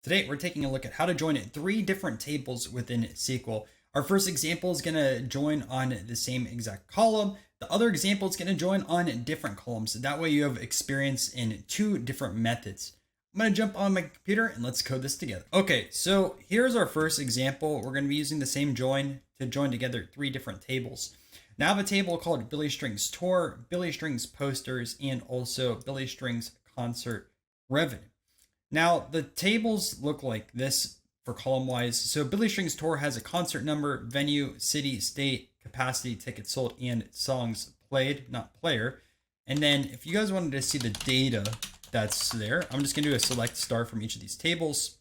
Today, we're taking a look at how to join 3 different tables within SQL. Our first example is going to join on the same exact column. The other example is going to join on different columns. That way you have experience in 2 different methods. I'm going to jump on my computer and let's code this together. Okay, so here's our first example. We're going to be using the same join to join together 3 different tables. Now I have a table called Billy Strings Tour, Billy Strings Posters, and also Billy Strings Concert Revenue. Now the tables look like this for column wise. So Billy Strings Tour has a concert number, venue, city, state, capacity, tickets sold, and songs played, not player. And then if you guys wanted to see the data that's there, I'm just gonna do a select star from each of these tables.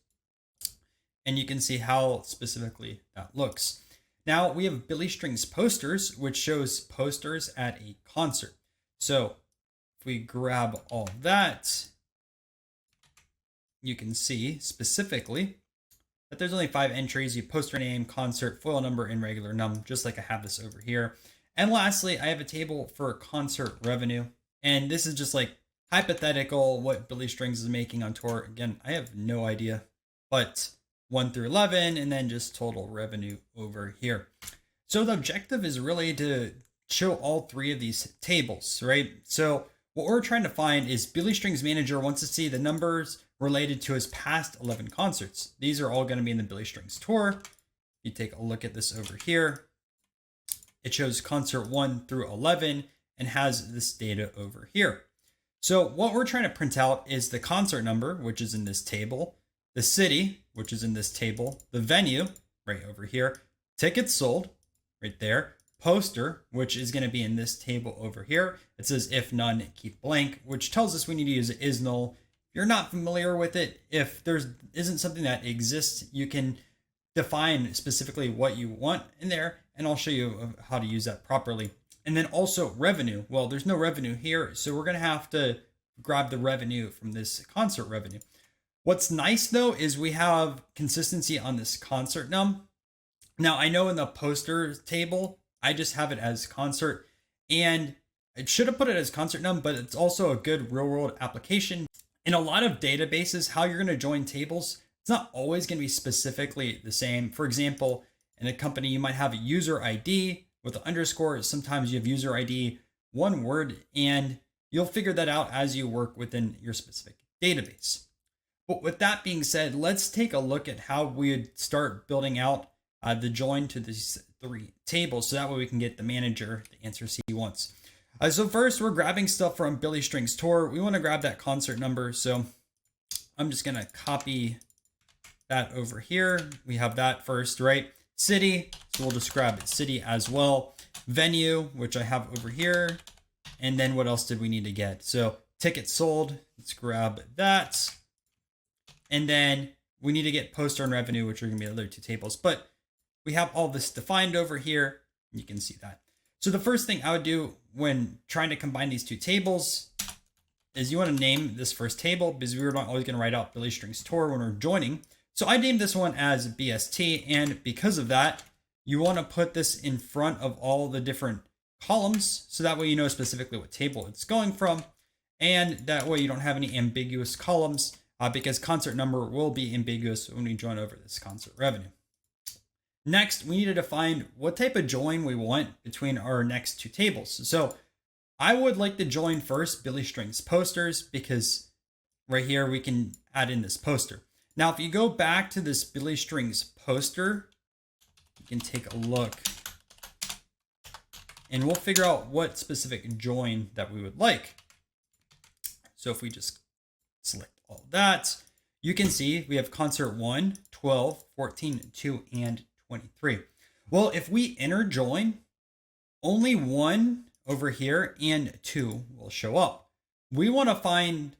And you can see how specifically that looks. Now we have Billy Strings Posters, which shows posters at a concert. So if we grab all that, you can see specifically that there's only 5 entries. You poster name, concert, foil number, and regular num, just like I have this over here. And lastly, I have a table for concert revenue. And this is just like hypothetical what Billy Strings is making on tour. Again, I have no idea, but 1 through 11, and then just total revenue over here. So the objective is really to show all 3 of these tables, right? So what we're trying to find is Billy Strings Manager wants to see the numbers related to his past 11 concerts. These are all going to be in the Billy Strings Tour. If you take a look at this over here, it shows concert 1 through 11 and has this data over here. So what we're trying to print out is the concert number, which is in this table, the city, which is in this table, the venue right over here, tickets sold right there, poster, which is going to be in this table over here. It says if none, keep blank, which tells us we need to use ISNULL. If you're not familiar with it, if there isn't something that exists, you can define specifically what you want in there, and I'll show you how to use that properly. And then also revenue. Well, there's no revenue here, so we're going to have to grab the revenue from this concert revenue. What's nice though is we have consistency on this concert num. Now I know in the poster table, I just have it as concert, and it should have put it as concert num, but it's also a good real world application. In a lot of databases, how you're going to join tables, it's not always going to be specifically the same. For example, in a company, you might have a user ID with an underscore. Sometimes you have user ID, one word, and you'll figure that out as you work within your specific database. But with that being said, let's take a look at how we would start building out the join to these 3 tables. So that way we can get the manager the answers he wants. So first we're grabbing stuff from Billy Strings Tour. We want to grab that concert number. So I'm just going to copy that over here. We have that first, right? City. So we'll just grab city as well. Venue, which I have over here. And then what else did we need to get? So tickets sold. Let's grab that. And then we need to get poster and revenue, which are going to be the other 2 tables. But we have all this defined over here. You can see that. So the first thing I would do when trying to combine these 2 tables is you want to name this first table, because we're not always going to write out Billy Strings Tour when we're joining. So I named this one as BST. And because of that, you want to put this in front of all the different columns. So that way you know specifically what table it's going from. And that way you don't have any ambiguous columns. Because concert number will be ambiguous when we join over this concert revenue. Next, we need to define what type of join we want between our next 2 tables. So I would like to join first Billy Strings Posters, because right here we can add in this poster. Now, if you go back to this Billy Strings Poster, you can take a look and we'll figure out what specific join that we would like. So if we just select all that, you can see we have concert 1, 12, 14, 2, and 23. Well, if we enter join, only 1 over here and 2 will show up. We want to find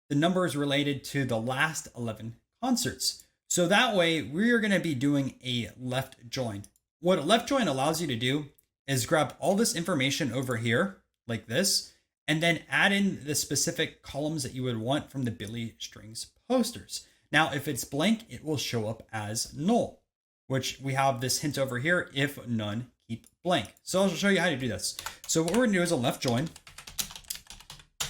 the numbers related to the last 11 concerts. So that way we are going to be doing a left join. What a left join allows you to do is grab all this information over here like this, and then add in the specific columns that you would want from the Billy Strings posters. Now, if it's blank, it will show up as null, which we have this hint over here, if none, keep blank. So I'll show you how to do this. So what we're gonna do is a left join,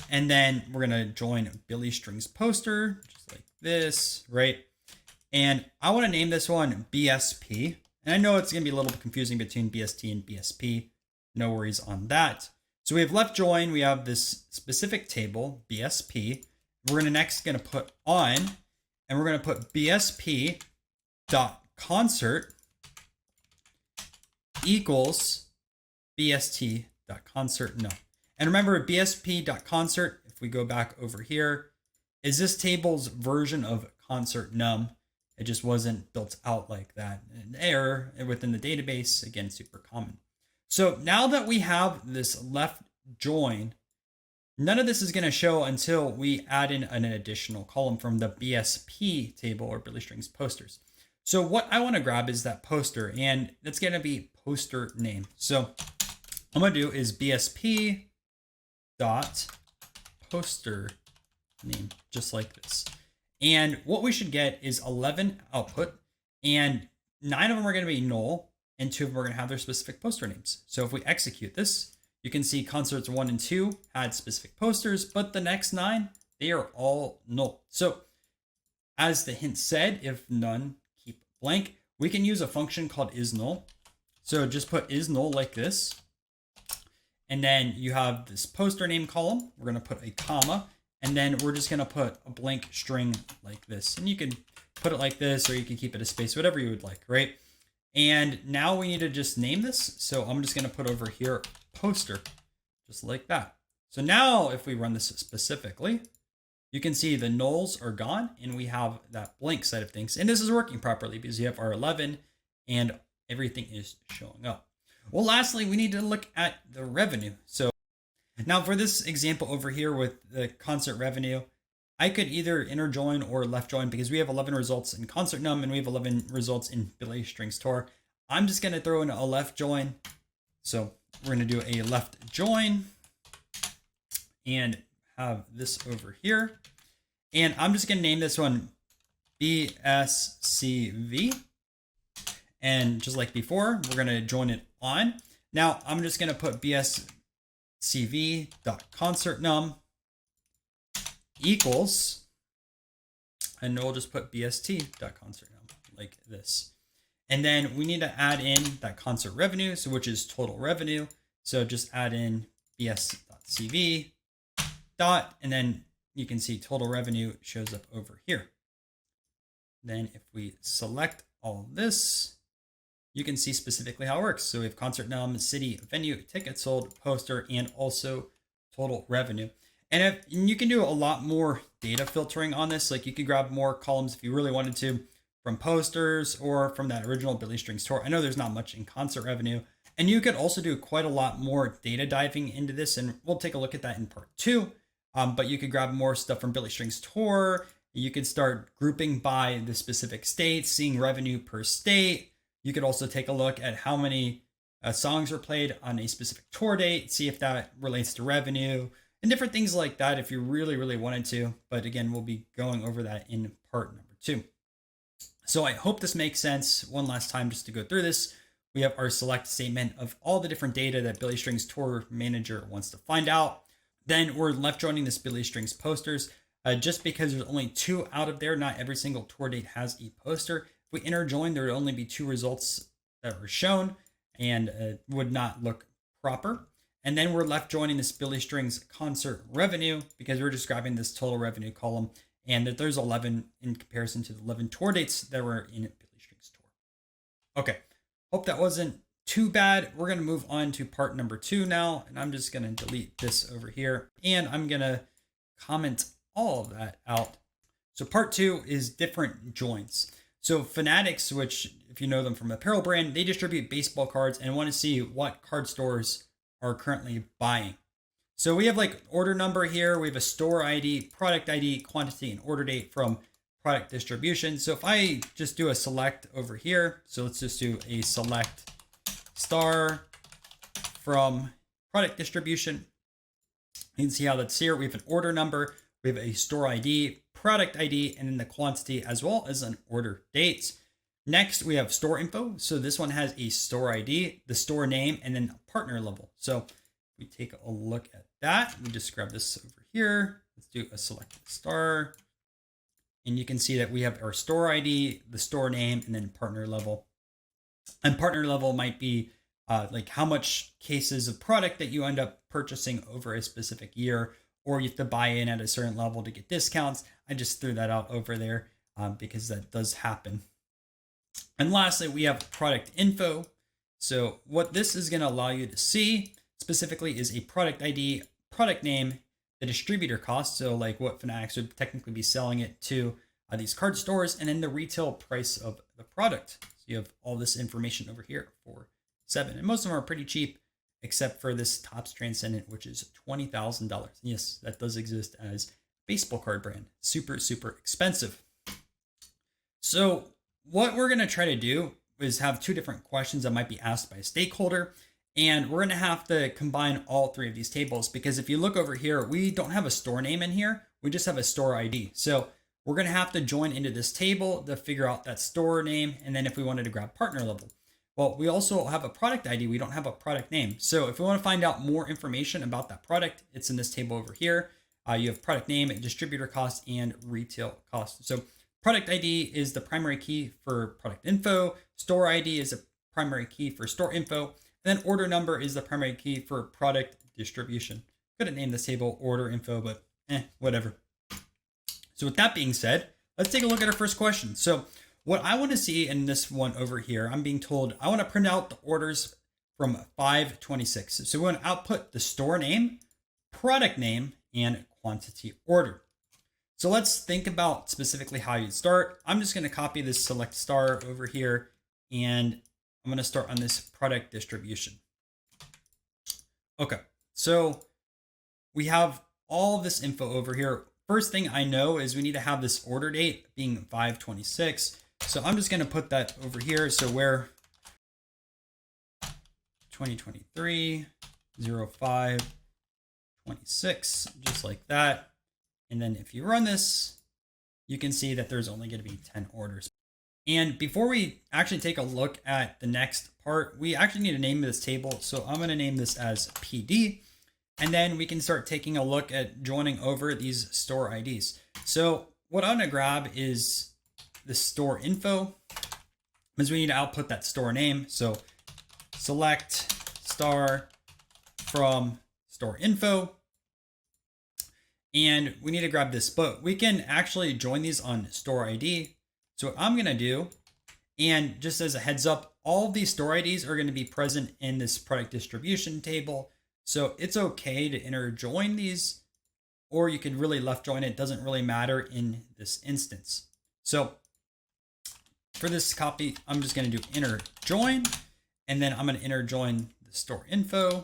and then we're gonna join Billy Strings poster, just like this, right? And I want to name this one BSP. And I know it's going to be a little bit confusing between BST and BSP. No worries on that. So we have left join. We have this specific table, BSP. We're next going to put on, and we're going to put BSP dot concert equals BST dot concert null. And remember, BSP dot concert, if we go back over here, is this table's version of concert num. It just wasn't built out like that. An error within the database, again, super common. So now that we have this left join, none of this is going to show until we add in an additional column from the BSP table, or Billy Strings posters. So what I want to grab is that poster, and that's going to be poster name. So what I'm going to do is BSP dot poster name, just like this. And what we should get is 11 output, and 9 of them are going to be null, and 2 of them are going to have their specific poster names. So if we execute this, you can see concerts 1 and 2 had specific posters, but the next 9, they are all null. So as the hint said, if none, keep blank. We can use a function called ISNULL. So just put ISNULL like this. And then you have this poster name column. We're going to put a comma. And then we're just going to put a blank string like this. And you can put it like this, or you can keep it a space, whatever you would like, right? And now we need to just name this. So I'm just going to put over here poster, just like that. So now if we run this specifically, you can see the nulls are gone and we have that blank side of things. And this is working properly because you have our 11 and everything is showing up. Well, lastly, we need to look at the revenue. So now for this example over here with the concert revenue, I could either inner join or left join because we have 11 results in concert num and we have 11 results in Billy Strings tour. I'm just going to throw in a left join. So we're going to do a left join and have this over here. And I'm just going to name this one BSCV. And just like before, we're going to join it on. Now I'm just going to put BSCV.concertNum equals, and we'll just put BST.concertNum like this. And then we need to add in that concert revenue, so which is total revenue. So just add in BS.CV dot, and then you can see total revenue shows up over here. Then if we select all this, you can see specifically how it works. So we have concert num, city, venue, tickets sold, poster, and also total revenue. And you can do a lot more data filtering on this. Like you could grab more columns if you really wanted to from posters or from that original Billy Strings tour. I know there's not much in concert revenue. And you could also do quite a lot more data diving into this. And we'll take a look at that in part 2. But you could grab more stuff from Billy Strings tour. You could start grouping by the specific states, seeing revenue per state. You could also take a look at how many songs were played on a specific tour date, see if that relates to revenue and different things like that if you really, really wanted to. But again, we'll be going over that in part number 2. So I hope this makes sense. One last time just to go through this. We have our select statement of all the different data that Billy Strings Tour Manager wants to find out. Then we're left joining this Billy Strings posters. Just because there's only 2 out of there, not every single tour date has a poster. If we inner join, there would only be 2 results that were shown and would not look proper. And then we're left joining this Billy Strings concert revenue because we're just grabbing this total revenue column, and that there's 11 in comparison to the 11 tour dates that were in Billy Strings tour. Okay, hope that wasn't too bad. We're going to move on to part number 2 now, and I'm just going to delete this over here, and I'm going to comment all of that out. So part 2 is different joins. So Fanatics, which if you know them from apparel brand, they distribute baseball cards and want to see what card stores are currently buying. So we have like order number here. We have a store ID, product ID, quantity, and order date from product distribution. So if I just do a select over here, so let's just do a select star from product distribution. You can see how that's here. We have an order number, we have a store ID, product ID, and then the quantity as well as an order date. Next, we have store info. So this one has a store ID, the store name, and then a partner level. So we take a look at that. We just grab this over here. Let's do a select star And you can see that we have our store ID, the store name, and then partner level. And partner level might be like how much cases of product that you end up purchasing over a specific year, or you have to buy in at a certain level to get discounts. I just threw that out over there because that does happen. And lastly, we have product info. So what this is going to allow you to see specifically is a product ID, product name, the distributor cost. So like what Fanatics would technically be selling it to these card stores, and then the retail price of the product. So you have all this information over here for 7. And most of them are pretty cheap, except for this Topps Transcendent, which is $20,000. Yes, that does exist as baseball card brand. Super, super expensive. So what we're going to try to do is have 2 different questions that might be asked by a stakeholder. And we're going to have to combine all 3 of these tables, because if you look over here, we don't have a store name in here. We just have a store ID. So we're going to have to join into this table to figure out that store name. And then if we wanted to grab partner level, well, we also have a product ID. We don't have a product name. So if we want to find out more information about that product, it's in this table over here. You have product name, distributor cost, and retail cost. So product ID is the primary key for product info. Store ID is a primary key for store info. And then order number is the primary key for product distribution. Could have named this table order info, but whatever. So with that being said, let's take a look at our first question. So what I want to see in this one over here, I'm being told I want to print out the orders from 5/26. So we want to output the store name, product name, and quantity order. So let's think about specifically how you'd start. I'm just going to copy this select star over here, and I'm going to start on this product distribution. Okay, so we have all this info over here. First thing I know is we need to have this order date being 5/26. So I'm just going to put that over here. So where 2023 05/26, just like that. And then if you run this, you can see that there's only going to be 10 orders. And before we actually take a look at the next part, we actually need to name this table. So I'm going to name this as PD. And then we can start taking a look at joining over these store IDs. So what I'm going to grab is the store info, because we need to output that store name. So select star from store info. And we need to grab this, but we can actually join these on store ID. So what I'm going to do, and just as a heads up, all of these store IDs are going to be present in this product distribution table. So it's okay to interjoin these, or you could really left join it. Doesn't really matter in this instance. So for this copy, I'm just going to do interjoin, and then I'm going to interjoin the store info,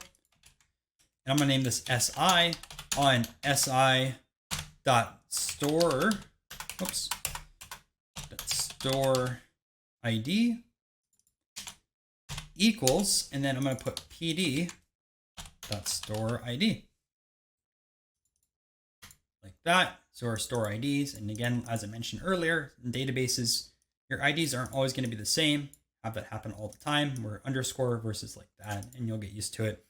and I'm going to name this SI on SI.store. Oops. Store ID equals, and then I'm going to put PD dot store ID like that. So our store IDs, and again, as I mentioned earlier, in databases, your IDs aren't always going to be the same. Have that happen all the time. We're underscore versus like that, and you'll get used to it.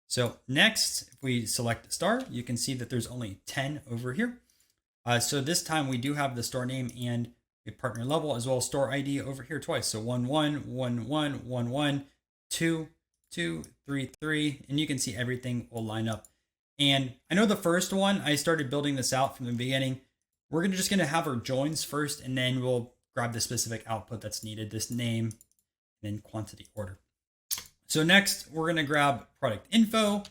So next, if we select the star, you can see that there's only 10 over here. So this time we do have the store name and a partner level as well as store ID over here twice. So 11, 11, 11, 2, 2, 3, 3, and you can see everything will line up. And I know the first one, I started building this out from the beginning. We're just going to have our joins first, and then we'll grab the specific output that's needed, this name, and then quantity order. So next, we're going to grab product info.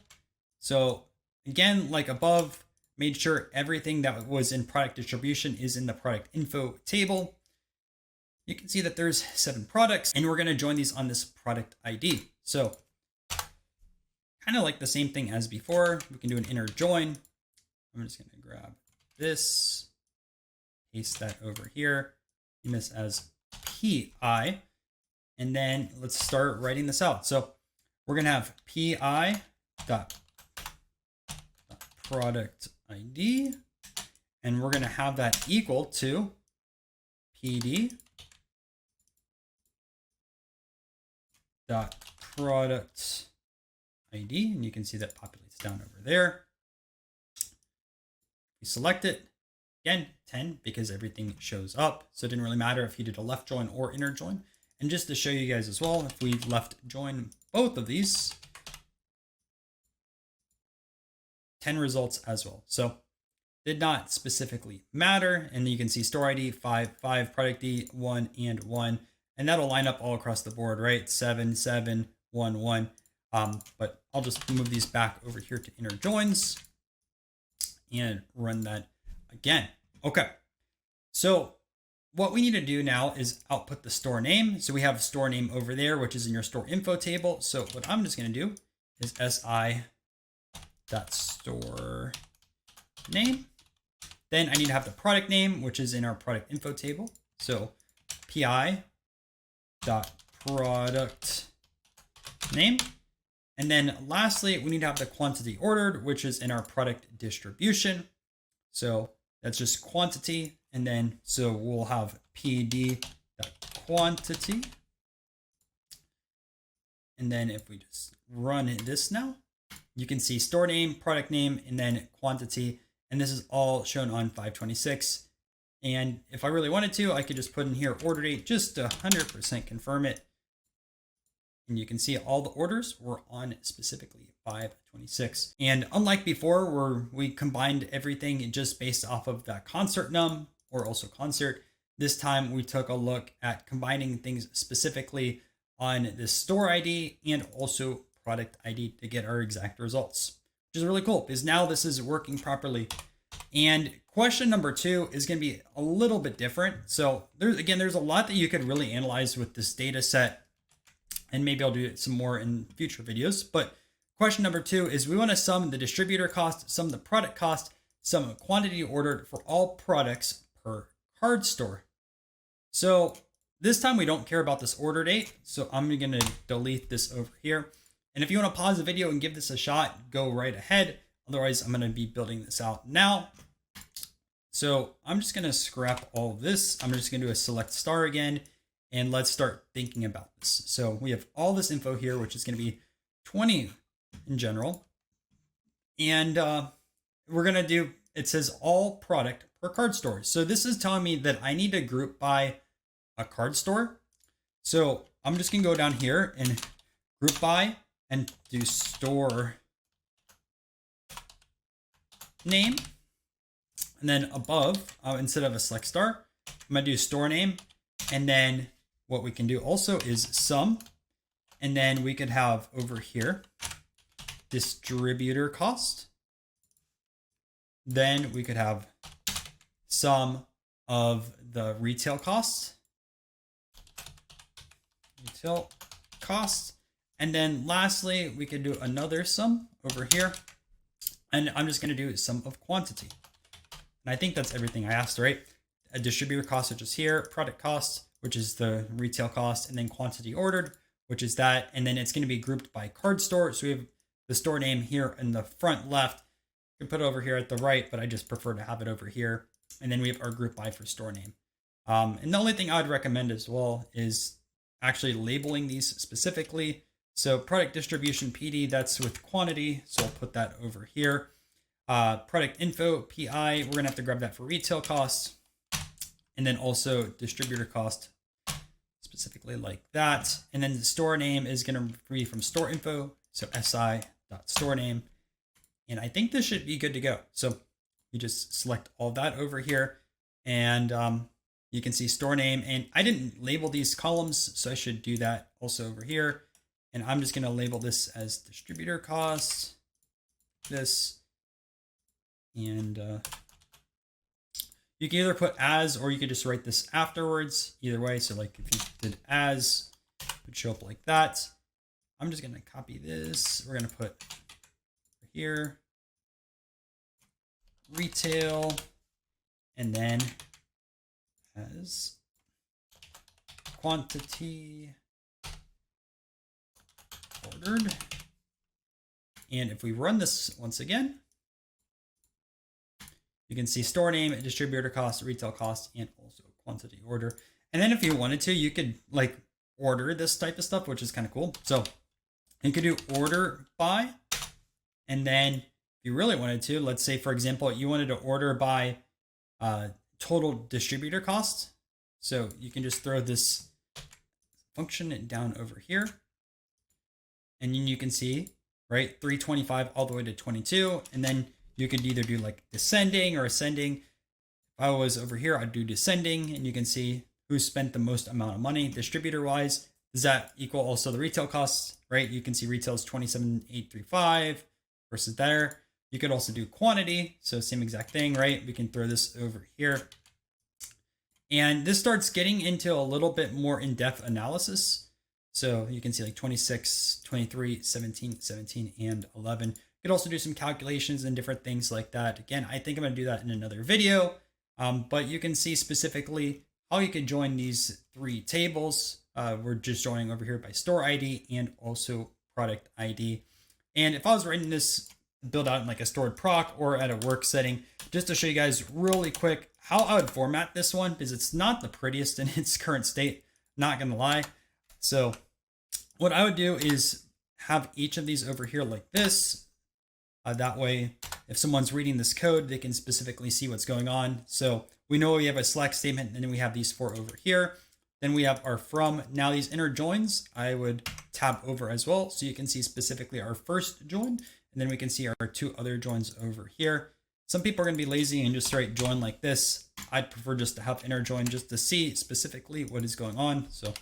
So again, like above, made sure everything that was in product distribution is in the product info table. You can see that there's 7 products, and we're going to join these on this product ID. So kind of like the same thing as before, we can do an inner join. I'm just going to grab this, paste that over here, name this as PI, and then let's start writing this out. So we're going to have PI dot product ID, and we're going to have that equal to PD dot product ID, and you can see that populates down over there. We select it. again, 10 because everything shows up. So it didn't really matter if you did a left join or inner join. And just to show you guys as well, if we left join both of these, 10 results as well. So did not specifically matter. And you can see store ID 5, 5, product ID 1 and 1. And that'll line up all across the board, right? 7, 7, 1, 1. But I'll just move these back over here to inner joins and run that again. Okay. So what we need to do now is output the store name. So we have store name over there, which is in your store info table. So what I'm just going to do is si.store name. Then I need to have the product name, which is in our product info table. So pi.product name. And then lastly, we need to have the quantity ordered, which is in our product distribution. So that's just quantity. And then, so we'll have pd.quantity. And then if we just run this now, you can see store name, product name, and then quantity. And this is all shown on 526. And if I really wanted to, I could just put in here order date, just to 100% confirm it. And you can see all the orders were on specifically 526. And unlike before, where we combined everything just based off of that concert num or also concert, this time we took a look at combining things specifically on the store ID and also product ID to get our exact results, which is really cool because now this is working properly. And question number 2 is going to be a little bit different. So there's a lot that you could really analyze with this data set. And maybe I'll do some more in future videos. But question number 2 is we want to sum the distributor cost, sum the product cost, sum quantity ordered for all products per card store. So this time we don't care about this order date. So I'm going to delete this over here. And if you want to pause the video and give this a shot, go right ahead. Otherwise, I'm going to be building this out now. So I'm just going to scrap all of this. I'm just going to do a select star again. And let's start thinking about this. So we have all this info here, which is going to be 20 in general. And we're going to do, it says all product per card store. So this is telling me that I need to group by a card store. So I'm just going to go down here and group by and do store name. And then above, instead of a select star, I'm going to do store name. And then what we can do also is sum, and then we could have over here distributor cost. Then we could have sum of the retail cost. And then lastly, we could do another sum over here. And I'm just going to do sum of quantity. And I think that's everything I asked, right? A distributor cost, which is here, product cost, which is the retail cost, and then quantity ordered, which is that. And then it's going to be grouped by card store. So we have the store name here in the front left. You can put it over here at the right, but I just prefer to have it over here. And then we have our group by for store name. And the only thing I would recommend as well is actually labeling these specifically. So product distribution PD, that's with quantity. So I'll put that over here. Product info PI, we're going to have to grab that for retail costs. And then also distributor cost, specifically like that. And then the store name is going to be from store info. So si.store name. And I think this should be good to go. So you just select all that over here and you can see store name. And I didn't label these columns, so I should do that also over here. And I'm just going to label this as distributor costs, this, and you can either put as, or you could just write this afterwards. Either way, so like if you did as, it would show up like that. I'm just going to copy this. We're going to put here, retail, and then as quantity ordered. And if we run this once again, you can see store name, distributor cost, retail cost, and also quantity order. And then if you wanted to, you could like order this type of stuff, which is kind of cool. So you could do order by, and then if you really wanted to, let's say, for example, you wanted to order by total distributor cost. So you can just throw this function down over here. And then you can see, right, 325 all the way to 22. And then you could either do like descending or ascending. If I was over here, I'd do descending, and you can see who spent the most amount of money distributor wise. Does that equal also the retail costs, right? You can see retail is 27,835 versus there. You could also do quantity. So same exact thing, right? We can throw this over here. And this starts getting into a little bit more in-depth analysis. So you can see like 26, 23, 17, 17, and 11. You could also do some calculations and different things like that. Again, I think I'm going to do that in another video. But you can see specifically how you can join these three tables. We're just joining over here by store ID and also product ID. And if I was writing this build out in like a stored proc or at a work setting, just to show you guys really quick how I would format this one, because it's not the prettiest in its current state, not gonna lie. So what I would do is have each of these over here like this. That way, if someone's reading this code, they can specifically see what's going on. So we know we have a select statement, and then we have these four over here. Then we have our from. Now these inner joins, I would tab over as well. So you can see specifically our first join, and then we can see our two other joins over here. Some people are going to be lazy and just write join like this. I'd prefer just to have inner join just to see specifically what is going on. So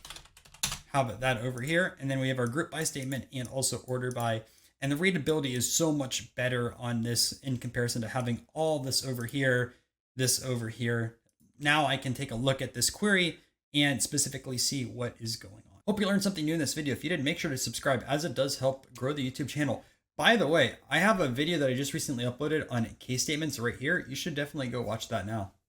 have that over here. And then we have our group by statement and also order by. And the readability is so much better on this in comparison to having all this over here, this over here. Now I can take a look at this query and specifically see what is going on. Hope you learned something new in this video. If you did, make sure to subscribe, as it does help grow the YouTube channel. By the way, I have a video that I just recently uploaded on case statements right here. You should definitely go watch that now.